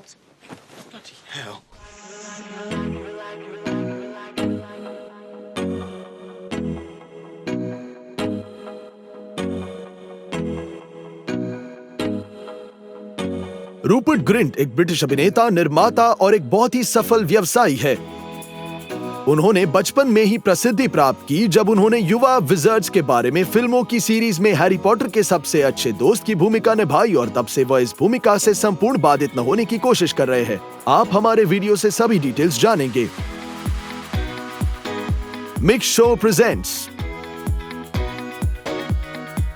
balls. Bloody hell. Rupert ग्रिंट एक British अभिनेता, निर्माता और एक बहुत ही सफल व्यवसायी है। उन्होंने बचपन में ही प्रसिद्धि प्राप्त की जब उन्होंने युवा विजर्ड्स के बारे में फिल्मों की सीरीज में हैरी पॉटर के सबसे अच्छे दोस्त की भूमिका निभाई और तब से वह इस भूमिका से संपूर्ण बाधित न होने की कोशिश कर रहे हैं। आप हमारे वीडियो से सभी डिटेल्स जानेंगे। Mix show presents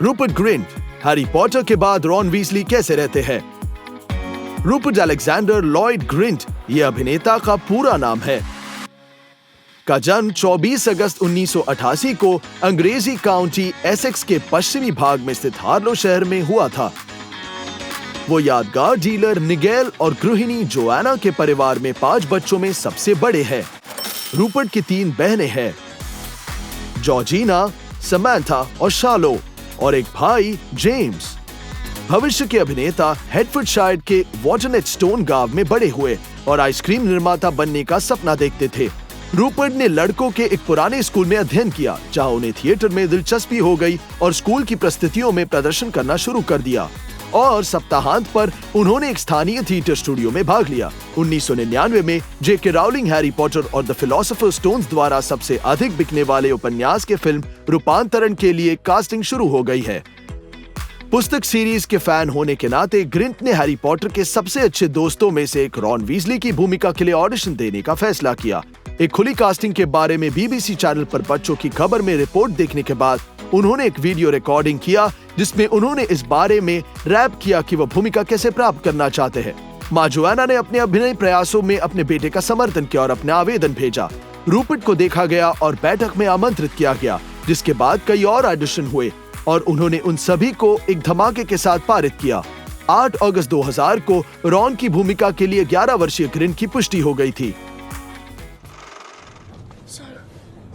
Rupert Grint, Harry Potter के बाद रॉन वीजली कैसे रहते हैं। रूपर्ट अलेक्जेंडर लॉयड ग्रिंट ये अभिनेता का पूरा नाम है। का जन्म 24 अगस्त 1988 को अंग्रेजी काउंटी एसेक्स के पश्चिमी भाग में स्थित हार्लो शहर में हुआ था। वो यादगार डीलर निगेल और गृहिणी जोआना के परिवार में 5 बच्चों में सबसे बड़े हैं। रूपर्ट की 3 बहनें हैं, जॉर्जिना, समैंथा और शार्लो, और एक भाई जेम्स। भविष्य के अभिनेता हेडफोर्डशायर के वॉटरनेट स्टोन गांव में बड़े हुए और आइसक्रीम निर्माता बनने का सपना देखते थे। रूपर्ट ने लड़कों के एक पुराने स्कूल में अध्ययन किया, जहां उन्हें थिएटर में दिलचस्पी हो गई और स्कूल की प्रस्तुतियों में प्रदर्शन करना शुरू कर दिया और सप्ताहांत पर उन्होंने एक स्थानीय थिएटर स्टूडियो में भाग लिया। 1999 में जेके राउलिंग हैरी पॉटर और द फिलोसोफर्स स्टोन्स द्वारा सबसे अधिक बिकने वाले उपन्यास के फिल्म रूपांतरण के लिए कास्टिंग शुरू हो गई है। पुस्तक सीरीज के फैन होने के नाते ग्रिंट ने हैरी पॉटर के सबसे अच्छे दोस्तों में से एक रॉन वीजली की भूमिका के लिए ऑडिशन देने का फैसला किया। एक खुली कास्टिंग के बारे में बीबीसी चैनल पर बच्चों की खबर में रिपोर्ट देखने के बाद उन्होंने एक वीडियो रिकॉर्डिंग किया जिसमें उन्होंने इस बारे में रैप किया कि वह भूमिका कैसे प्राप्त करना चाहते हैं। मां जोआना ने अपने अभिनय प्रयासों में अपने बेटे का समर्थन किया और अपना आवेदन भेजा। रूपर्ट को देखा गया और बैठक में आमंत्रित किया गया, जिसके बाद कई और ऑडिशन हुए और उन्होंने उन सभी को एक धमाके के साथ पारित किया। 8 अगस्त 2000 को रॉन की भूमिका के लिए 11 वर्षीय ग्रिंट की पुष्टि हो गई थी।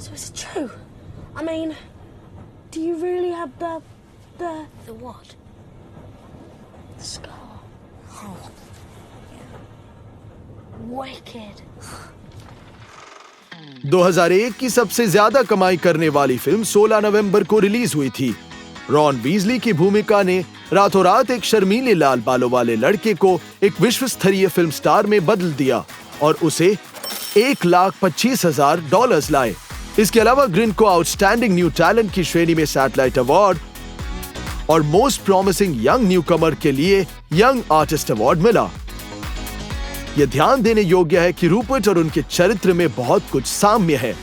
So is it true? I mean, do you really have the what? The scar. Oh. Wicked. 2001 की सबसे ज्यादा कमाई करने वाली फिल्म 16 नवंबर को रिलीज हुई थी। रॉन वीजली की भूमिका ने रातों रात एक शर्मीले लाल बालों वाले लड़के को एक विश्व स्तरीय फिल्म स्टार में बदल दिया और उसे $1,25,000 लाए। इसके अलावा ग्रिंट को आउटस्टैंडिंग न्यू टैलेंट की श्रेणी में सैटेलाइट अवार्ड और मोस्ट प्रॉमिसिंग यंग न्यूकमर के लिए यंग आर्टिस्ट अवार्ड मिला। यह ध्यान देने योग्य है कि रूपर्ट और उनके चरित्र में बहुत कुछ साम्य है।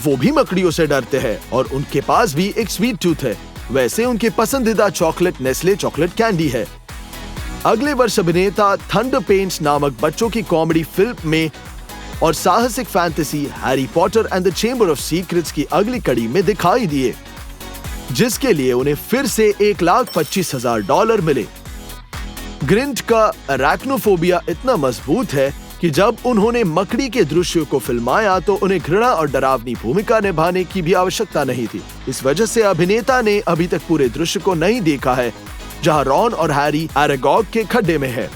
वो भी मकड़ियों से डरते हैं और उनके पास भी एक स्वीट टूथ है। वैसे उनके पसंदीदा चॉकलेट नेस्ले चॉकलेट कैंडी है। अगले वर्ष अभिनेता थंडर पेंट्स नामक बच्चों की कॉमेडी फिल्म में और साहसिक fantasy Harry Potter and the chamber of secrets की अगली कड़ी में दिखाई दिए, जिसके लिए उन्हें फिर से $1,25,000 मिले। ग्रिंट का अरैक्नोफोबिया इतना मजबूत है कि जब उन्होंने मकड़ी के दृश्य को फिल्माया तो उन्हें घृणा और डरावनी भूमिका निभाने की भी आवश्यकता नहीं थी। इस वजह से अभिनेता ने अभी तक पूरे दृश्य को नहीं देखा है जहां रॉन और हैरी एरागॉग के खड्डे में है।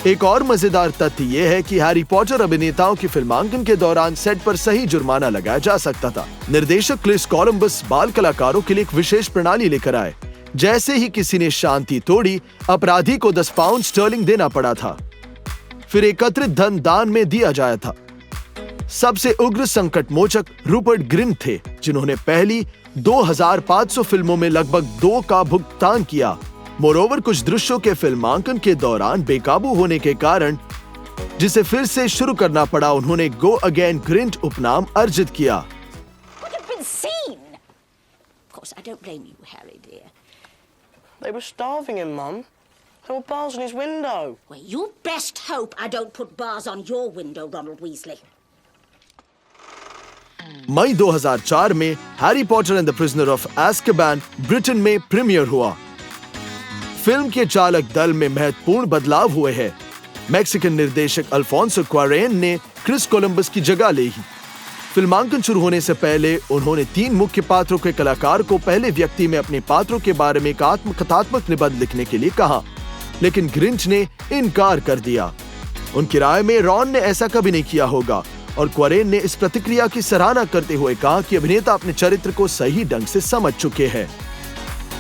एक और मजेदार तथ्य यह है कि हैरी पॉटर अभिनेताओं की फिल्मांकन के दौरान सेट पर सही जुर्माना लगाया जा सकता था। निर्देशक क्रिस कोलंबस बाल कलाकारों के लिए एक विशेष प्रणाली लेकर आए। जैसे ही किसी ने शांति तोड़ी, अपराधी को 10 पाउंड स्टर्लिंग देना पड़ा था। फिर एकत्रित धन दान में दिया जाया था। सबसे उग्र संकट मोचक रूपर्ट ग्रिंट थे, जिन्होंने पहली 2500 फिल्मों में लगभग 2 का भुगतान किया। मोरोवर कुछ दृश्यों के फिल्मांकन के दौरान बेकाबू होने के कारण जिसे फिर से शुरू करना पड़ा, उन्होंने गो अगेन ग्रिंट उपनाम अर्जित किया। Could have been seen. Of course, I don't blame you, Harry, dear. They were starving him, Mum. There were bars on his window. Well, you best hope I don't put bars on your window, Ronald Weasley. मई 2004 में Harry Potter and the prisoner of Azkaban Britain में premiere हुआ। Film के चालक दल में महत्वपूर्ण बदलाव हुए हैं। मैक्सिकन निर्देशक अल्फोंसो क्वारेन ने क्रिस कोलंबस की जगह ली। फिल्मांकन शुरू होने से पहले उन्होंने 3 मुख्य पात्रों के कलाकार को पहले व्यक्ति में अपने पात्रों के बारे में एक आत्मकथात्मक निबंध लिखने के लिए कहा। लेकिन ग्रिंच ने इनकार कर दिया। उनकी राय में रॉन ने ऐसा कभी नहीं किया होगा और क्वेरेन ने इस प्रतिक्रिया की सराहना करते हुए कहा कि अभिनेता अपने चरित्र को सही ढंग से समझ चुके हैं।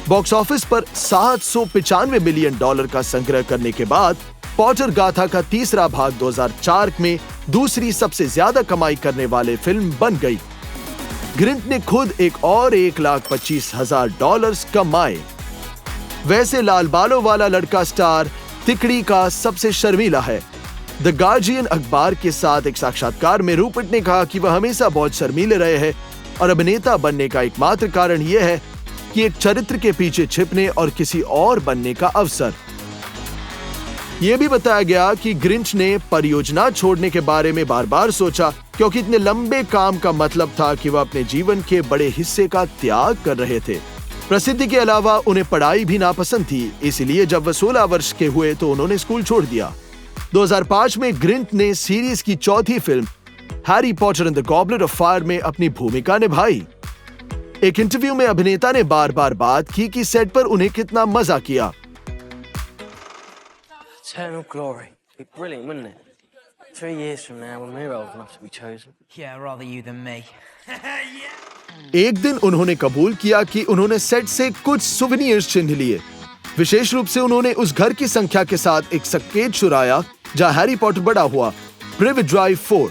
बॉक्स ऑफिस पर $795 मिलियन का संग्रह करने के बाद पॉटर गाथा का तीसरा भाग 2004 में दूसरी सबसे ज्यादा कमाई करने वाले फिल्म बन गई। ग्रिंट ने खुद एक और $1,25,000 कमाए। वैसे लाल बालों वाला लड़का स्टार तिकड़ी का सबसे शर्मीला है। द गार्जियन अखबार के साथ एक साक्षात्कार में रूपर्ट ने कहा कि वह हमेशा बहुत शर्मीले रहे हैं और अभिनेता बनने का एकमात्र कारण यह है कि एक चरित्र के पीछे छिपने और किसी और बनने का अवसर। यह भी बताया गया कि ग्रिंच ने परियोजना छोड़ने के बारे में बार-बार सोचा क्योंकि इतने लंबे काम का मतलब था कि वह अपने जीवन के बड़े हिस्से का त्याग कर रहे थे। प्रसिद्धि के अलावा उन्हें पढ़ाई भी नापसंद थी, इसलिए जब वह 16 वर्ष के हुए तो उन्होंने स्कूल छोड़ दिया। 2005 में ग्रिंट ने सीरीज की चौथी film Harry Potter and the goblet of fire में अपनी भूमिका निभाई। एक इंटरव्यू में अभिनेता ने बार-बार बात की कि सेट पर उन्हें कितना मजा किया। Eternal glory. It'd be brilliant, wouldn't it? 3 years from now, when we're old enough to be chosen. Yeah, rather you than me. एक दिन उन्होंने कबूल किया कि उन्होंने सेट से कुछ सुवेनियर्स चिन्ह लिए। विशेष रूप से उन्होंने उस घर की संख्या के साथ एक संकेत चुराया जहां हैरी पॉटर बड़ा हुआ, प्रिवेट ड्राइव 4।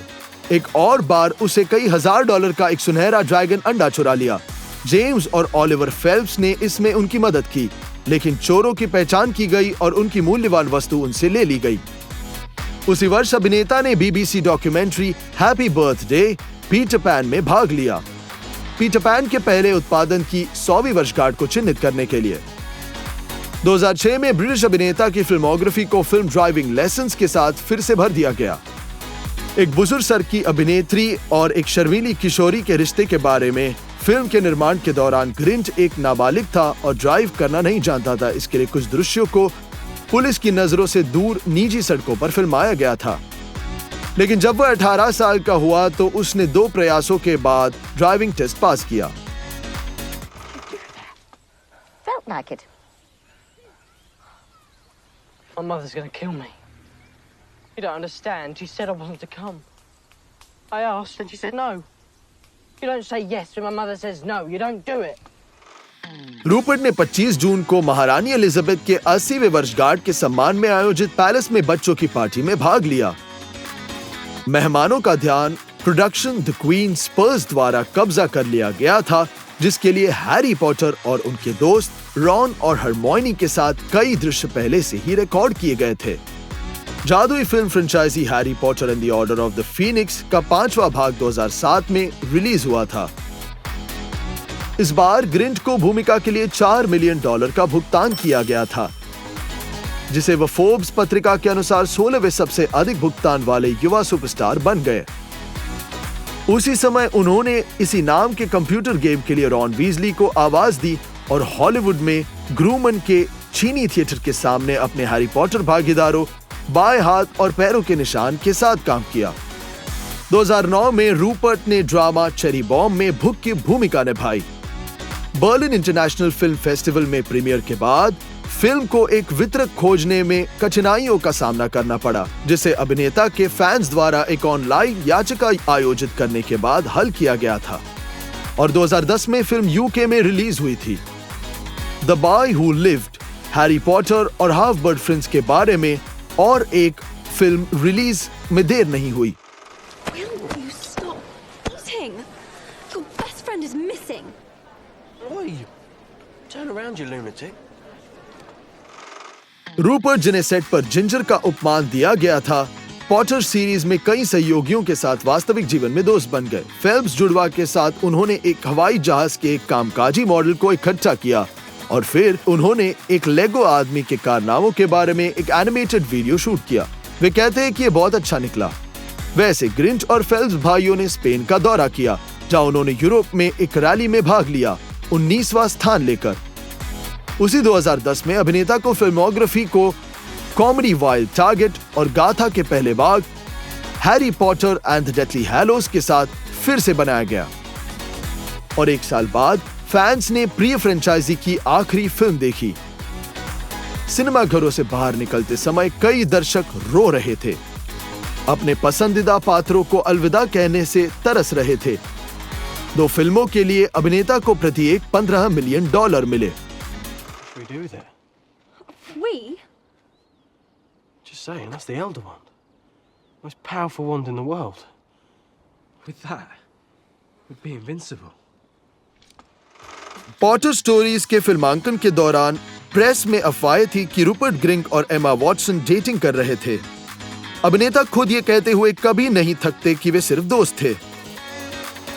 एक और बार उसे कई $1,000 का एक सुनहरा ड्रैगन अंडा चुरा लिया। जेम्स और ओलिवर फेल्प्स ने इसमें उनकी मदद की, लेकिन चोरों की पहचान की गई और उनकी मूल्यवान वस्तु उनसे ले ली गई। उसी वर्ष अभिनेता ने BBC documentary happy birthday Peter pan में भाग लिया, पीटर पैन के पहले उत्पादन की 100वीं वर्षगांठ को चिन्हित करने के लिए। 2006 में ब्रिटिश अभिनेता की फिल्मोग्राफी को फिल्म ड्राइविंग लेसन्स के साथ फिर से भर दिया गया। एक बुजुर्ग सर की अभिनेत्री और एक शर्मीली किशोरी के रिश्ते के बारे में फिल्म के निर्माण के दौरान ग्रिंट एक नाबालिग था और ड्राइव करना नहीं जानता था। इसके लिए कुछ दृश्यों को पुलिस की नजरों से दूर निजी सड़कों पर फिल्माया गया था। लेकिन जब वह 18 साल का हुआ तो उसने 2 प्रयासों के बाद ड्राइविंग टेस्ट पास किया। Felt like it. My mother's gonna kill me. You don't understand. She said I wasn't to come. I asked and she said no. You don't say yes when my mother says no. You don't do it. Rupert ने 25 जून को महारानी Elizabeth के 80वें वर्षगांठ के सम्मान में आयोजित palace में बच्चों की पार्टी में भाग लिया। मेहमानों का ध्यान प्रोडक्शन द क्वीन स्पर्स द्वारा कब्जा कर लिया गया था, जिसके लिए हैरी पॉटर और उनके दोस्त रॉन और हरमोनी के साथ कई दृश्य पहले से ही रिकॉर्ड किए गए थे। जादुई film franchise Harry Potter and the Order of the Phoenix का 5वां भाग 2007 में रिलीज हुआ था। इस बार ग्रिंट को भूमिका के लिए $4 मिलियन का भुगतान किया गया था, जिसे वह फोर्ब्स पत्रिका के अनुसार 16वें सबसे अधिक भुगतान वाले युवा सुपरस्टार बन गए। उसी समय उन्होंने इसी नाम के कंप्यूटर गेम के लिए रॉन वीजली को आवाज दी और हॉलीवुड में ग्रूमन के चीनी थिएटर के सामने अपने हैरी पॉटर भागीदारों बाएं हाथ और पैरों के निशान के साथ काम किया। 2009 में रूपर्ट ने ड्रामा चेरी बॉम्ब में भुक की भूमिका निभाई। बर्लिन इंटरनेशनल फिल्म फेस्टिवल में प्रीमियर के बाद फिल्म को एक वितरक खोजने में कठिनाइयों का सामना करना पड़ा, जिसे अभिनेता के फैंस द्वारा एक ऑनलाइन याचिका आयोजित करने के बाद हल किया गया था और 2010 में फिल्म यूके में रिलीज हुई थी। The boy who lived, Harry Potter और हाफ ब्लड प्रिंस के बारे में और एक फिल्म रिलीज में देर नहीं हुई। Will you stop eating? Your best friend is missing. Oi! Turn around, you lunatic. Rupert, जिन्हें सेट पर जिंजर का उपमान दिया गया था, पॉटर सीरीज में कई सहयोगियों के साथ वास्तविक जीवन में दोस्त बन गए। फेल्प्स जुड़वा के साथ उन्होंने एक हवाई जहाज के एक कामकाजी मॉडल को इकट्ठा किया और फिर उन्होंने एक लेगो आदमी के कारनामों के बारे में एक एनिमेटेड वीडियो शूट किया। वे कहते हैं कि यह बहुत अच्छा निकला। वैसे ग्रिंच और फेल्प्स भाइयों ने स्पेन का दौरा किया, जहां उन्होंने यूरोप में एक रैली में भाग लिया, 19वां स्थान लेकर। उसी 2010 में अभिनेता को फिल्मोग्राफी को कॉमेडी वाइल्ड टारगेट और गाथा के पहले भाग Harry Potter and the Deathly Hallows के साथ फिर से बनाया गया और 1 साल बाद फैंस ने प्रिय फ्रेंचाइजी की आखिरी फिल्म देखी। सिनेमाघरों से बाहर निकलते समय कई दर्शक रो रहे थे, अपने पसंदीदा पात्रों को अलविदा कहने से तरस रहे थे। 2 फिल्मों के लिए अभिनेता को प्रत्येक $15 मिलियन मिले। We? Just saying, that's the elder one. Most powerful wand in the world. With that, we'd be invincible. Potter stories के फिल्मांकन के दौरान प्रेस में अफवाहें थी कि रूपर्ट ग्रिंट और एमा वॉटसन डेटिंग कर रहे थे। अभिनेता खुद ये कहते हुए कभी नहीं थकते कि वे सिर्फ दोस्त थे।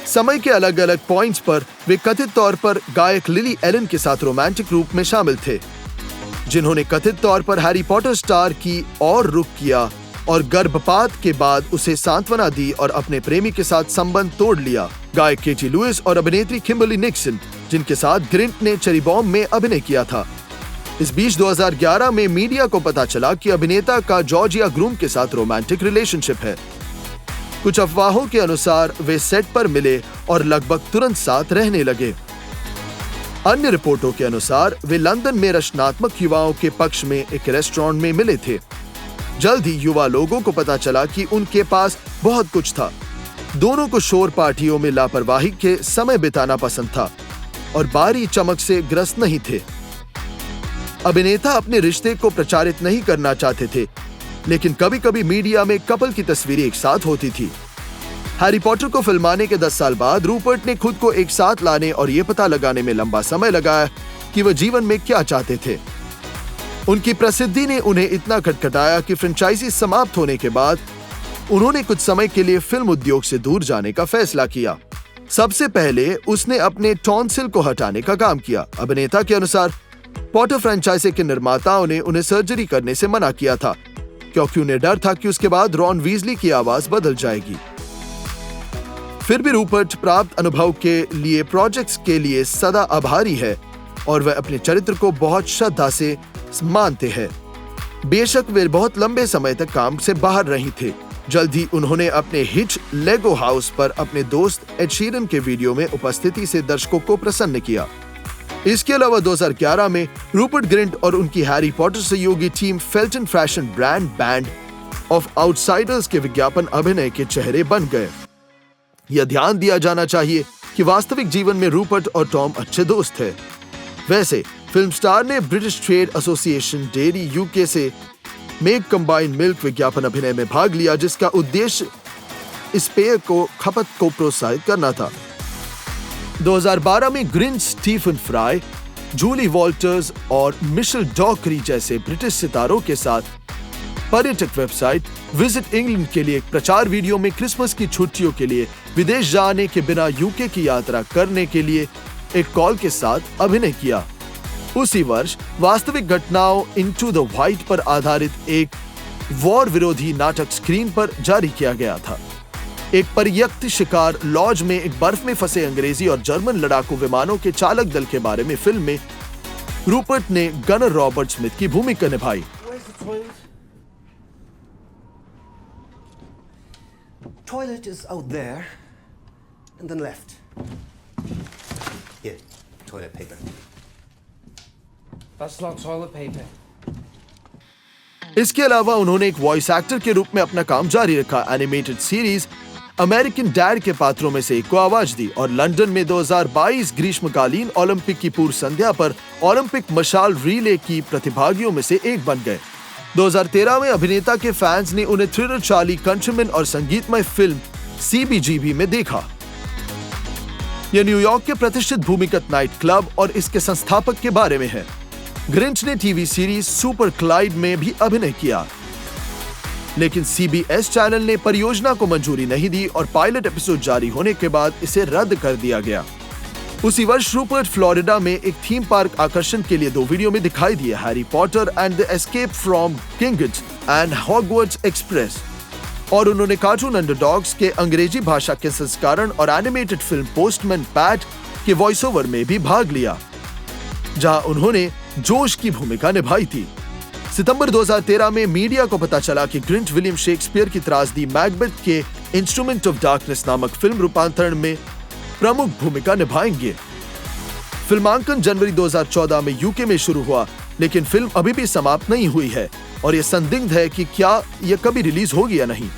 समय के अलग अलग पॉइंट्स पर वे कथित तौर पर गायक लिली एलन के साथ रोमांटिक रूप में शामिल थे, जिन्होंने कथित तौर पर हैरी पॉटर स्टार की ओर रुख किया और गर्भपात के बाद उसे सांत्वना दी और अपने प्रेमी के साथ संबंध तोड़ लिया। गायक केटी लुइस और अभिनेत्री किम्बर्ली निक्सन, जिनके साथ ग्रिंट ने चेरी बॉम्ब में अभिनय किया था। इस बीच 2011 में मीडिया को पता चला कि अभिनेता का जॉर्जिया ग्रूम के साथ रोमांटिक रिलेशनशिप है। कुछ अफवाहों के अनुसार वे सेट पर मिले और लगभग तुरंत साथ रहने लगे। अन्य रिपोर्टों के अनुसार वे लंदन में रचनात्मक युवाओं के पक्ष में एक रेस्टोरेंट में मिले थे। जल्द ही युवा लोगों को पता चला कि उनके पास बहुत कुछ था। दोनों को शोर पार्टियों में लापरवाही के समय बिताना पसंद था और बाहरी चमक से ग्रस्त नहीं थे। अभिनेता अपने रिश्ते को प्रचारित नहीं करना चाहते थे, लेकिन कभी-कभी मीडिया में कपल की तस्वीरें एक साथ होती थी। हैरी पॉटर को फिल्माने के 10 साल बाद रूपर्ट ने खुद को एक साथ लाने और ये पता लगाने में लंबा समय लगाया कि वह जीवन में क्या चाहते थे। उनकी प्रसिद्धि ने उन्हें इतना खटखटाया कि फ्रेंचाइजी समाप्त होने के बाद उन्होंने कुछ समय के लिए फिल्म उद्योग से दूर जाने का फैसला किया। सबसे पहले उसने अपने टॉन्सिल को हटाने का काम किया। अभिनेता के अनुसार पॉटर फ्रेंचाइजी के निर्माताओं ने उन्हें सर्जरी करने से मना किया था, क्योंकि उन्हें डर था कि उसके बाद रॉन वीजली की आवाज बदल जाएगी। फिर भी रूपर्ट प्राप्त अनुभव के लिए प्रोजेक्ट्स के लिए सदा आभारी है और वह अपने चरित्र को बहुत श्रद्धा से मानते हैं। बेशक वे बहुत लंबे समय तक काम से बाहर रही थे। जल्द ही उन्होंने अपने हिट लेगो हाउस पर अपने दोस्त एड शीरन के वीडियो में उपस्थिति से दर्शकों को प्रसन्न किया। इसके अलावा 2011 में रूपर्ट ग्रिंट और उनकी हैरी पॉटर सहयोगी team Felton fashion brand band of outsiders के विज्ञापन अभिनय के चेहरे बन गए। यह ध्यान दिया जाना चाहिए कि वास्तविक जीवन में रूपर्ट और टॉम अच्छे दोस्त थे। वैसे फिल्म स्टार ने British trade association dairy UK से मेक कंबाइंड मिल्क विज्ञापन अभिनय में भाग लिया, जिसका उद्देश्य इस पेय को खपत को प्रोत्साहित करना था। 2012 में Grinch, Stephen Fry, Julie Walters और मिशेल डॉकरी जैसे ब्रिटिश सितारों के साथ पर्यटक वेबसाइट विजिट इंग्लैंड के लिए एक प्रचार वीडियो में क्रिसमस की छुट्टियों के लिए विदेश जाने के बिना यूके की यात्रा करने के लिए एक कॉल के साथ अभिनय किया। उसी वर्ष वास्तविक घटनाओं इनटू द व्हाइट पर आधारित एक वॉर विरोधी नाटक स्क्रीन पर जारी किया गया था। एक पर्यक्त शिकार लॉज में एक बर्फ में फंसे अंग्रेजी और जर्मन लड़ाकू विमानों के चालक दल के बारे में फिल्म में रूपर्ट ने गनर रॉबर्ट स्मिथ की भूमिका निभाई। Toilet is out there and then left. Here, toilet paper. That's not toilet paper. इसके अलावा उन्होंने एक वॉइस एक्टर के रूप में अपना काम जारी रखा। एनिमेटेड सीरीज अमेरिकन डैड के पात्रों में से एक को आवाज दी और लंदन में 2022 ग्रीष्मकालीन ओलंपिक की पूर्व संध्या पर ओलंपिक मशाल रिले की प्रतिभागियों में से एक बन गए। 2013 में अभिनेता के फैंस ने उन्हें थ्रिलर चार्ली कंट्रीमैन और संगीतमय फिल्म CBGB में देखा। यह न्यूयॉर्क के प्रतिष्ठित भूमिगत नाइट क्लब और इसके संस्थापक के बारे में है। ग्रिंच ने टीवी सीरीज सुपर क्लाइड में भी अभिनय किया, लेकिन CBS चैनल ने परियोजना को मंजूरी नहीं दी और पायलट एपिसोड जारी होने के बाद इसे रद्द कर दिया गया। उसी वर्ष रूपर्ट फ्लोरिडा में एक थीम पार्क आकर्षण के लिए 2 वीडियो में दिखाई दिए, Harry Potter and the escape from kingdom and Hogwarts express, और उन्होंने कार्टून अंडरडॉग्स के अंग्रेजी भाषा के संस्करण और एनिमेटेड फिल्म पोस्टमैन पैट के वॉइस ओवर में भी भाग लिया, जहां उन्होंने जोश की भूमिका निभाई थी। सितंबर 2013 में मीडिया को पता चला कि ग्रिंट विलियम शेक्सपियर की त्रासदी मैकबेथ के इंस्ट्रूमेंट ऑफ डार्कनेस नामक फिल्म रूपांतरण में प्रमुख भूमिका निभाएंगे। फिल्मांकन जनवरी 2014 में यूके में शुरू हुआ लेकिन फिल्म अभी भी समाप्त नहीं हुई है और ये संदिग्ध है कि क्या यह कभी रिलीज होगी या नहीं।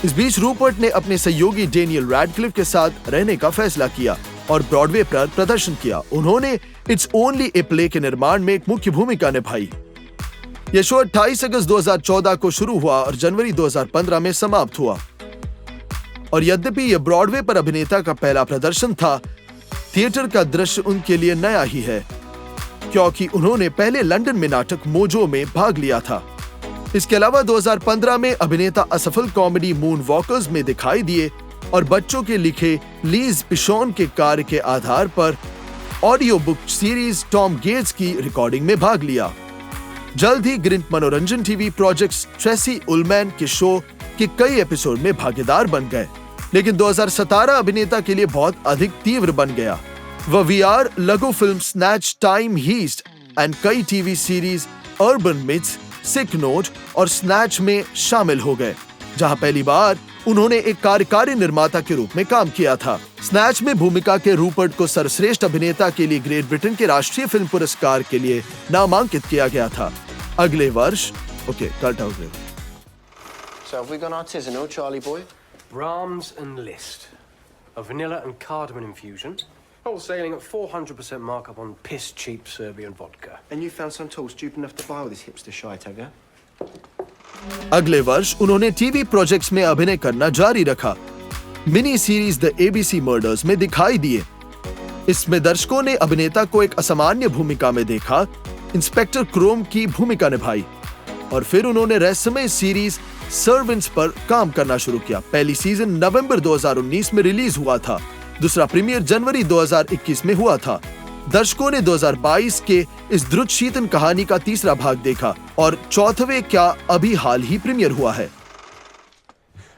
इस बीच रूपर्ट ने अपने सहयोगी डेनियल रैडक्लिफ के साथ रहने का फैसला किया और ब्रॉडवे पर प्रदर्शन किया। उन्होंने इट्स ओनली ए प्ले के निर्माण में एक मुख्य भूमिका निभाई। यह शो 28 अगस्त 2014 को शुरू हुआ और जनवरी 2015 में समाप्त हुआ। और यद्यपि यह ब्रॉडवे पर अभिनेता का पहला प्रदर्शन था, थिएटर का दृश्य उनके लिए नया ही है, क्योंकि उन्होंने पहले लंदन में नाटक मोजो में भाग लिया था। इसके अलावा 2015 में अभिनेता असफल कॉमेडी मून वॉकर्स में दिखाई दिए और बच्चों के लिखे लीज पिशॉन के कार्य के आधार पर audio book series Tom Gates की रिकॉर्डिंग में भाग लिया। जल्द ही ग्रिंट मनोरंजन टीवी प्रोजेक्ट्स ट्रेसी उलमैन के शो के कई एपिसोड में भागीदार बन गए, लेकिन 2017 अभिनेता के लिए बहुत अधिक तीव्र बन गया। वह वीआर, लघु film snatch, time heist and कई टीवी सीरीज अर्बन मिथ्स, सिक नोट और स्नैच में शामिल हो गए, जहां पहली बार उन्होंने एक कार्यकारी निर्माता के रूप में काम किया था। स्नैच में भूमिका के रूपर्ट को सर्वश्रेष्ठ अभिनेता के लिए ग्रेट ब्रिटेन के राष्ट्रीय फिल्म पुरस्कार के लिए नामांकित किया गया था। अगले वर्ष cut out. So have we gone artisanal, Charlie boy? Brahms and Liszt. A vanilla and cardamom infusion. Wholesaling at 400% markup on piss-cheap Serbian vodka. And you found some tools stupid enough to buy all this hipster shite, have you? अगले वर्ष उन्होंने TV projects में अभिनय करना जारी रखा। Mini series the ABC murders में दिखाई दिए। इसमें दर्शकों ने अभिनेता को एक असामान्य भूमिका में देखा, इंस्पेक्टर क्रोम की भूमिका निभाई और फिर उन्होंने रहस्यमय सीरीज सर्वेंट्स पर काम करना शुरू किया। पहली सीजन नवंबर 2019 में रिलीज हुआ था, दूसरा प्रीमियर जनवरी 2021 में हुआ था। दर्शकों ने 2022 के इस द्रुतशीतन कहानी का तीसरा भाग देखा और चौथवे क्या अभी हाल ही प्रीमियर हुआ है।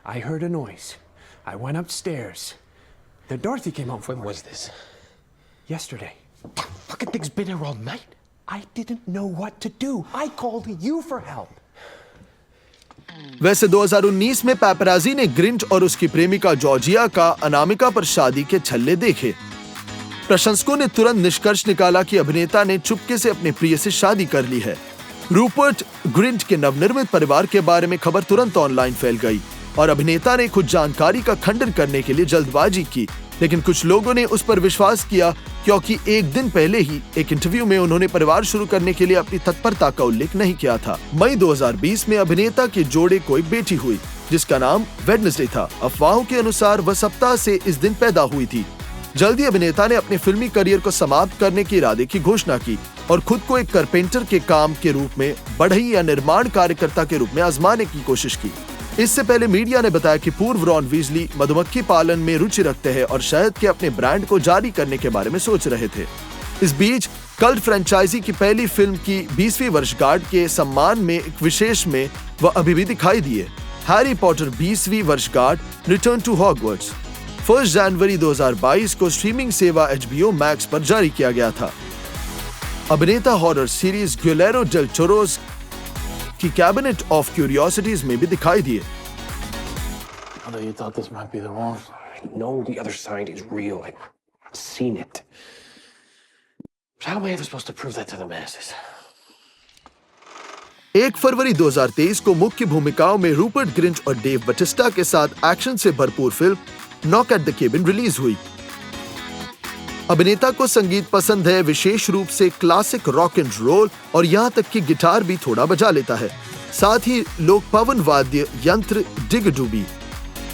I heard a noise. I went upstairs. Then Dorothy came home from When was this? yesterday. Fucking thing's been here all night. I didn't know what to do. I called you for help. वैसे 2019 में paparazzi ने ग्रिंट और उसकी प्रेमिका Georgia का अनामिका पर शादी के छल्ले देखे। प्रशंसकों ने तुरंत निष्कर्ष निकाला कि अभिनेता ने चुपके से अपने प्रिय से शादी कर ली है। रूपर्ट ग्रिंट के नवनिर्मित परिवार के बारे में खबर तुरंत ऑनलाइन फैल गई और अभिनेता ने खुद जानकारी का खंडन करने के लिए जल्दबाजी की, लेकिन कुछ लोगों ने उस पर विश्वास किया क्योंकि एक दिन पहले ही एक इंटरव्यू में उन्होंने परिवार शुरू करने के लिए अपनी तत्परता का उल्लेख नहीं किया था। मई 2020 में अभिनेता के जोड़े को एक बेटी हुई जिसका नाम वेडनेसडे था। अफवाहों के अनुसार वह सप्ताह से इस दिन पैदा हुई थी। जल्दी अभिनेता ने अपने फिल्मी करियर को समाप्त करने के इरादे की घोषणा की और खुद को एक कारपेंटर के काम के रूप में बढ़ई या निर्माण कार्यकर्ता के रूप में आजमाने की कोशिश की। इससे पहले मीडिया ने बताया कि पूर्व रॉन वीजली मधुमक्खी पालन में रुचि रखते हैं और शहद के अपने ब्रांड को जारी करने के बारे में सोच रहे थे। इस बीच कल्ट फ्रेंचाइजी की पहली फिल्म की 20वीं वर्षगांठ के सम्मान में एक विशेष में वह अभी भी दिखाई दिए। हैरी पॉटर 20वीं वर्षगांठ रिटर्न टू हॉगवर्ट्स 1 जनवरी 2022 को स्ट्रीमिंग सेवा HBO मैक्स पर जारी किया गया था। अभिनेता horror series Guillermo del toros की कैबिनेट ऑफ क्यूरियोसिटीज में भी दिखाई दिए। Although you thought this might be the wrong side. No, the other side is real. I've seen it. But how am I ever supposed to prove that to the masses? 1 फरवरी 2023 को मुख्य भूमिकाओं में Rupert ग्रिंट और Dave Batista के साथ action से भरपूर film knock at the cabin release हुई। अभिनेता को संगीत पसंद है, विशेष रूप से क्लासिक रॉक एंड रोल, और यहाँ तक कि गिटार भी थोड़ा बजा लेता है। साथ ही लोक पवन वाद्य यंत्र डिगडूबी।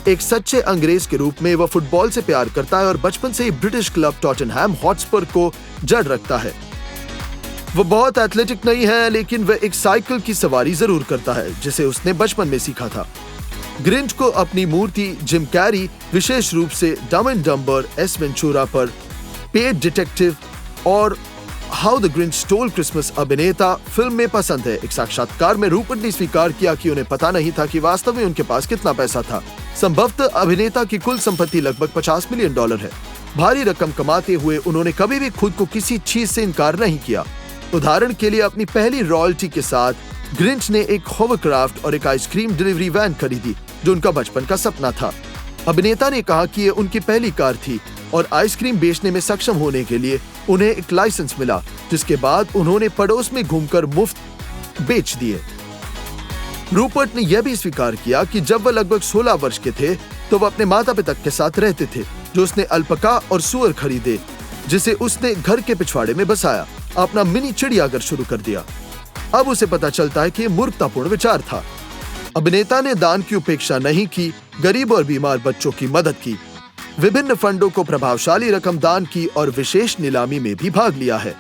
एक सच्चे अंग्रेज के रूप में वह फुटबॉल से प्यार करता है और बचपन से ही ब्रिटिश क्लब टॉटनहैम हॉटस्पर को जड़ रखता है। वह बहुत एथलेटिक नहीं है, लेकिन वह एक साइकिल की सवारी जरूर करता है जिसे उसने बचपन में सीखा था। ग्रिंट को अपनी मूर्ति जिम कैरी, विशेष रूप से Dumb and Dumber, Ace Ventura पर पेड डिटेक्टिव और how the Grinch stole Christmas अभिनेता फिल्म में पसंद है। एक साक्षात्कार में रूपर्ट ने स्वीकार किया कि उन्हें पता नहीं था कि वास्तव में उनके पास कितना पैसा था। संभवतः अभिनेता की कुल संपत्ति लगभग $50 मिलियन है। भारी रकम कमाते हुए उन्होंने कभी भी खुद को किसी चीज से इनकार नहीं किया। उदाहरण के लिए अपनी पहली रॉयल्टी के साथ ग्रिंच ने एक होवरक्राफ्ट और एक आइसक्रीम डिलीवरी वैन खरीदी जो उनका बचपन का सपना था। अभिनेता ने कहा कि ये उनकी पहली कार थी और आइसक्रीम बेचने में सक्षम होने के लिए उन्हें एक लाइसेंस मिला, जिसके बाद उन्होंने पड़ोस में घूमकर मुफ्त बेच दिए। रूपर्ट ने यह भी स्वीकार किया कि जब वह लगभग 16 वर्ष के थे तो वह अपने माता पिता के साथ रहते थे, जो उसने अल्पका और सुअर खरीदे, जिसे उसने घर के पिछवाड़े में बसाया, अपना मिनी चिड़ियाघर शुरू कर दिया। अब उसे पता चलता है कि मूर्खतापूर्ण विचार था। अभिनेता ने दान की उपेक्षा नहीं की, गरीब और बीमार बच्चों की मदद की, विभिन्न फंडों को प्रभावशाली रकम दान की और विशेष नीलामी में भी भाग लिया है।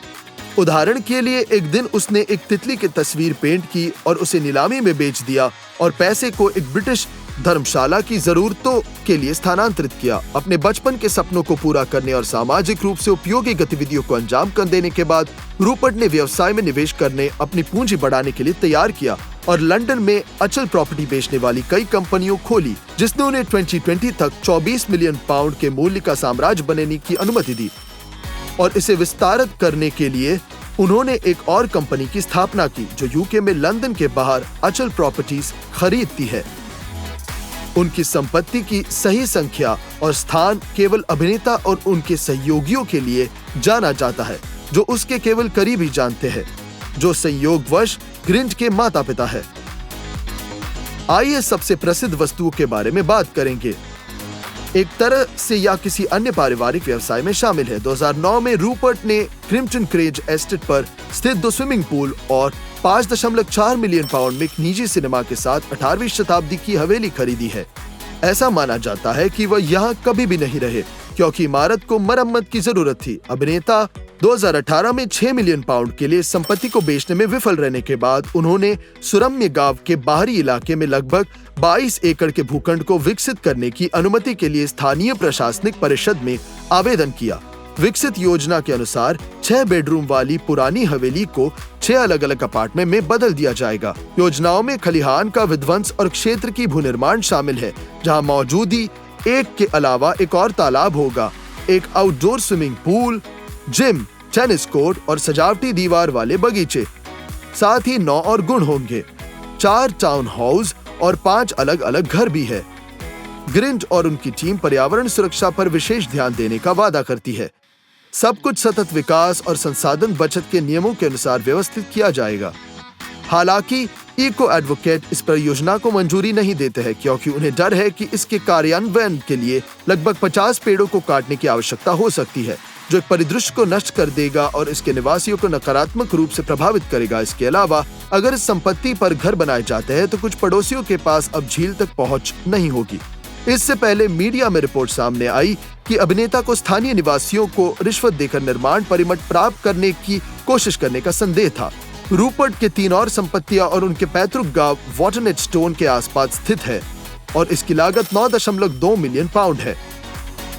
उदाहरण के लिए एक दिन उसने एक तितली की तस्वीर पेंट की और उसे नीलामी में बेच दिया और पैसे को एक ब्रिटिश धर्मशाला की जरूरतों के लिए स्थानांतरित किया। अपने बचपन के सपनों को पूरा करने और सामाजिक रूप से उपयोगी गतिविधियों को अंजाम कर देने के बाद रूपर्ट ने व्यवसाय में निवेश करने, अपनी पूंजी बढ़ाने के लिए तैयार किया और लंदन में अचल प्रॉपर्टी बेचने वाली कई कंपनियों खोली, जिसने उन्हें 2020 तक 24 मिलियन पाउंड के मूल्य का साम्राज्य बनने की अनुमति दी। और इसे विस्तारित करने के लिए उन्होंने एक और कंपनी की स्थापना की, जो यूके में लंदन के बाहर अचल प्रॉपर्टीज खरीदती है। उनकी संपत्ति की सही संख्या और स्थान केवल अभिनेता और उनके सहयोगियों के लिए जाना जाता है, जो उसके केवल करीबी जानते हैं, जो संयोगवश ग्रिंट के माता पिता है। आइए सबसे प्रसिद्ध वस्तुओं के बारे में बात करेंगे। एक तरह से या किसी अन्य पारिवारिक व्यवसाय में शामिल है। 2009 में रूपर्ट ने क्रिम्पटन क्रेज एस्टेट पर स्थित 2 स्विमिंग पूल और 5.4 मिलियन पाउंड में एक निजी सिनेमा के साथ 18वीं शताब्दी की हवेली खरीदी है। ऐसा माना जाता है कि वह यहाँ कभी भी नहीं रहे, क्योंकि इमारत को मरम्मत की जरूरत थी। अभिनेता 2018 में 6 मिलियन पाउंड के लिए संपत्ति को बेचने में विफल रहने के बाद उन्होंने सुरम्य गांव के बाहरी इलाके में लगभग 22 एकड़ के भूखंड को विकसित करने की अनुमति के लिए स्थानीय प्रशासनिक परिषद में आवेदन किया। विकसित योजना के अनुसार 6 बेडरूम वाली पुरानी हवेली को 6 अलग अलग अपार्टमेंट में बदल दिया जाएगा। योजनाओं में खलिहान का विध्वंस और क्षेत्र की भूनिर्माण शामिल है, जहां मौजूदी एक के अलावा एक और तालाब होगा, एक outdoor swimming pool, gym, tennis court और सजावटी दीवार वाले बगीचे। साथ ही 9 और गुण होंगे, 4 टाउन हाउस और 5 अलग अलग घर भी है। ग्रिंट और उनकी टीम पर्यावरण सुरक्षा पर विशेष ध्यान देने का वादा करती है। सब कुछ सतत विकास और संसाधन बचत के नियमों के अनुसार व्यवस्थित किया जाएगा। हालांकि इको एडवोकेट इस परियोजना को मंजूरी नहीं देते हैं, क्योंकि उन्हें डर है कि इसके कार्यान्वयन के लिए लगभग 50 पेड़ों को काटने की आवश्यकता हो सकती है, जो एक परिदृश्य को नष्ट कर देगा और इसके निवासियों को नकारात्मक रूप से प्रभावित करेगा। इसके अलावा अगर इस संपत्ति पर घर बनाए जाते हैं तो कुछ पड़ोसियों के पास अब झील तक पहुंच नहीं होगी। इससे पहले मीडिया में रिपोर्ट सामने आई कि अभिनेता को स्थानीय निवासियों को रिश्वत देकर निर्माण परिमट प्राप्त करने की कोशिश करने का संदेह था। रूपर्ट के 3 और संपत्तियां और उनके पैतृक गांव वॉटरनेट स्टोन के आसपास स्थित है और इसकी लागत 9.2 मिलियन पाउंड है।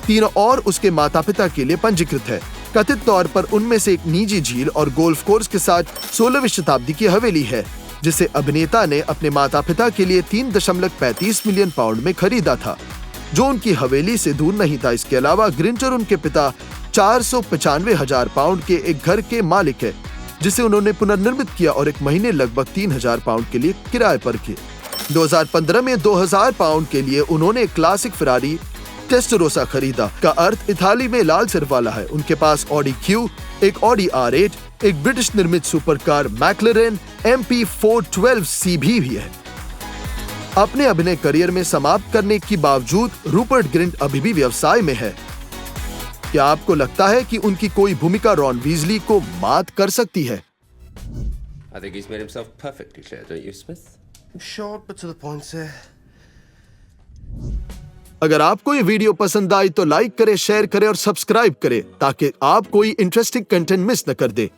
3 और उसके माता पिता के लिए पंजीकृत है। कथित तौर पर उनमें से एक निजी झील और गोल्फ कोर्स के साथ 16वीं शताब्दी की हवेली है, जिसे अभिनेता ने अपने माता पिता के लिए 3.35 मिलियन पाउंड में खरीदा था, जो उनकी हवेली से दूर नहीं था। इसके अलावा ग्रिंट और उनके पिता 495,000 पाउंड के एक घर के मालिक है, जिसे उन्होंने पुनर्निर्मित किया और एक महीने लगभग 3,000 पाउंड के लिए किराए पर किए। 2015 में 2,000 पाउंड के लिए उन्होंने एक क्लासिक फरारी टेस्टरोसा खरीदा, का अर्थ इताली में लाल सिर वाला है। उनके पास ऑडी क्यू, एक ऑडी R8, एक ब्रिटिश निर्मित सुपरकार मैक्लरेन MP412C भी है। अपने अभिनय करियर में समाप्त करने के बावजूद रूपर्ट ग्रिंट अभी भी व्यवसाय में है। क्या आपको लगता है कि उनकी कोई भूमिका रॉन वीजली को मात कर सकती है? I think he's made himself perfectly clear, don't you, Smith? Short but to the point, sir. अगर आपको ये वीडियो पसंद आई तो लाइक करें, शेयर करें और सब्सक्राइब करें, ताकि आप कोई इंटरेस्टिंग कंटेंट मिस न कर दे।